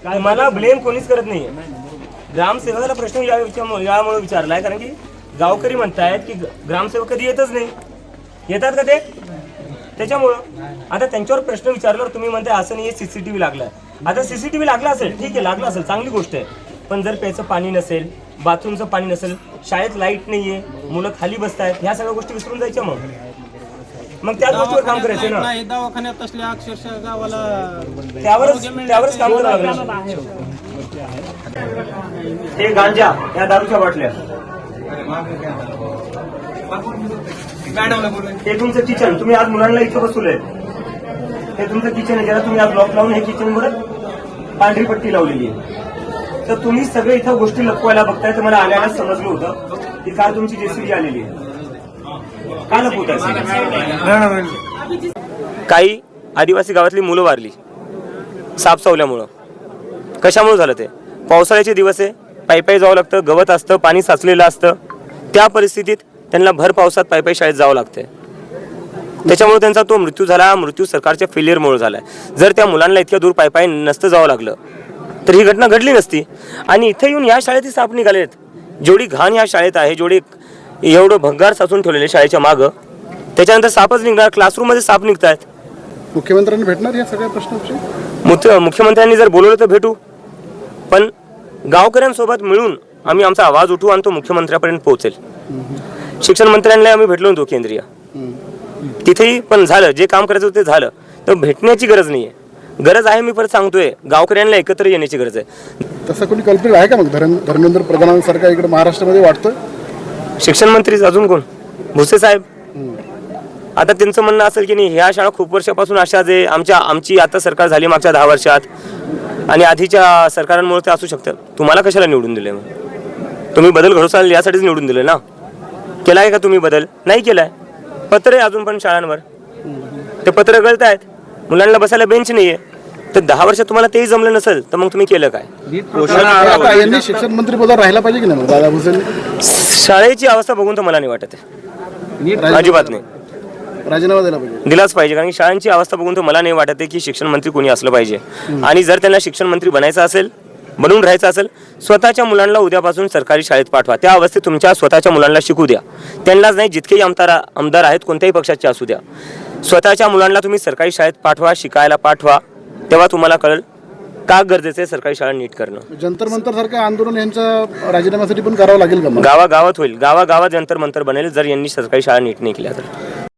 मला ब्लेम कोणीच करत नाही. ग्रामसेवकाला प्रश्न यामुळे विचारलाय कारण की गावकरी म्हणतायत की ग्रामसेवक कधी येतच नाही. येतात का ते? त्याच्यामुळं आता त्यांच्यावर प्रश्न विचारल्यावर तुम्ही म्हणताय असं नाही सीसीटीव्ही लागलाय. आता सीसीटीव्ही लागला असेल, ठीक आहे, लागला असेल, चांगली गोष्ट आहे. पण जर प्यायचं पाणी नसेल, बाथरूमचं पाणी नसेल, शाळेत लाईट नाहीये, मुलं खाली बसतायत, ह्या सगळ्या गोष्टी विसरून जायच्या. मग त्याच गोष्टीवर काम करायचं ना. दवाखान्यात असल्या अक्षरशः गावाला त्यावरच काम करावं लागलं. हे गांजा, या दारूच्या बाटल्या, हे तुमचं किचन, तुम्ही आज मुलांना इथं बसवलंय, हे तुमचं किचन आहे, ज्याला तुम्ही आज लॉक लावून हे किचन वर पांढरी पट्टी लावलेली आहे. तर तुम्ही सगळे इथं गोष्टी लपवायला बघताय. तर मला आल्यालाच समजलं होतं की काल तुमची जेसीबी आलेली आहे. का लपवताय? काही आदिवासी गावातली मुलं वारली साप चावल्यामुळं. कशामुळे झालं ते? पावसाळ्याचे दिवस आहे, पायी जावं लागतं, गवत असतं, पाणी साचलेलं असतं. त्या परिस्थितीत त्यांना भर पावसात पायी शाळेत जावं लागतंय. त्याच्यामुळे त्यांचा तो मृत्यू झाला. मृत्यू सरकारच्या फेलियरमुळे झालाय. जर त्या मुलांना इतक्या दूर पायी नसतं जावं लागलं तर ही घटना घडली नसती. आणि इथे येऊन या शाळेत साप निघालेत. जेवढी घाण या शाळेत आहे, जेवढी एवढं भंगार साचून ठेवलेले शाळेच्या मागं, त्याच्यानंतर सापच निघणार. क्लासरूम मध्ये साप निघतायत. मुख्यमंत्र्यांनी भेटणार या सगळ्या प्रश्नाविषयी? मुख्यमंत्र्यांनी जर बोलवलं तर भेटू, पण गावकऱ्यांसोबत मिळून आम्ही आमचा आवाज उठवू आणि तो मुख्यमंत्र्यापर्यंत पोहोचेल. शिक्षण मंत्र्यांना आम्ही भेटलो होतो केंद्रीय, तिथेही पण झालं. जे काम करायचं होतं ते झालं. तर भेटण्याची गरज नाहीये. गरज आहे, मी परत सांगतोय, गावकऱ्यांना एकत्र येण्याची गरज आहे. तसं कोणी कल्पित आहे का मग? धर्मेंद्र प्रधानांसारखा इकडे महाराष्ट्रामध्ये वाटतोय? शिक्षण मंत्री अजून कोण? भुसे साहेब. आता त्यांचं म्हणणं असेल की नाही ह्या शाळा खूप वर्षापासून अशाच आहे, आमची आता सरकार झाली मागच्या 10 वर्षात आणि आधीच्या सरकारांमुळे ते असू शकतं. तुम्हाला कशाला निवडून दिले? मग तुम्ही बदल घडवसाल यासाठीच निवडून दिले ना. केलाय का तुम्ही बदल? नाही केलाय. पत्र आहे अजून पण शाळांवर, ते पत्र गळतायत. मुलांना बसायला बेंच नाहीये. तर 10 वर्षात तुम्हाला तेही जमलं नसेल तर मग तुम्ही केलं काय? यांनी शिक्षण मंत्री पदावर राहायला पाहिजे की नाही दादा भुसे? शाळेची अवस्था बघून तर मला नाही वाटत आहे, अजिबात नाही. राजीनामा द्यायला पाहिजे, दिलाच पाहिजे. कारण की शाळांची अवस्था बघून तर मला नाही वाटत आहे की शिक्षण मंत्री कोणी असलं पाहिजे. आणि जर त्यांना शिक्षण मंत्री बनायचं असेल, बनून राहायचं असेल, स्वतःच्या मुलांना उद्यापासून सरकारी शाळेत पाठवा. त्या अवस्थेत तुमच्या स्वतःच्या मुलांना शिकू द्या. त्यांनाच नाही, जितकेही आमदार आहेत कोणत्याही पक्षाचे असू द्या, स्वतःच्या मुलांना तुम्ही सरकारी शाळेत पाठवा, शिकायला पाठवा. तेव्हा तुम्हाला कळेल का गरजेचं आहे सरकारी शाळा नीट करणं. जंतर मंतर सारखं आंदोलन यांच्या राजीनाम्यासाठी पण करावं लागेल का? गावागावात होईल. गावागावात जंतर मंतर बनेल जर यांनी सरकारी शाळा नीट नाही केल्या तर.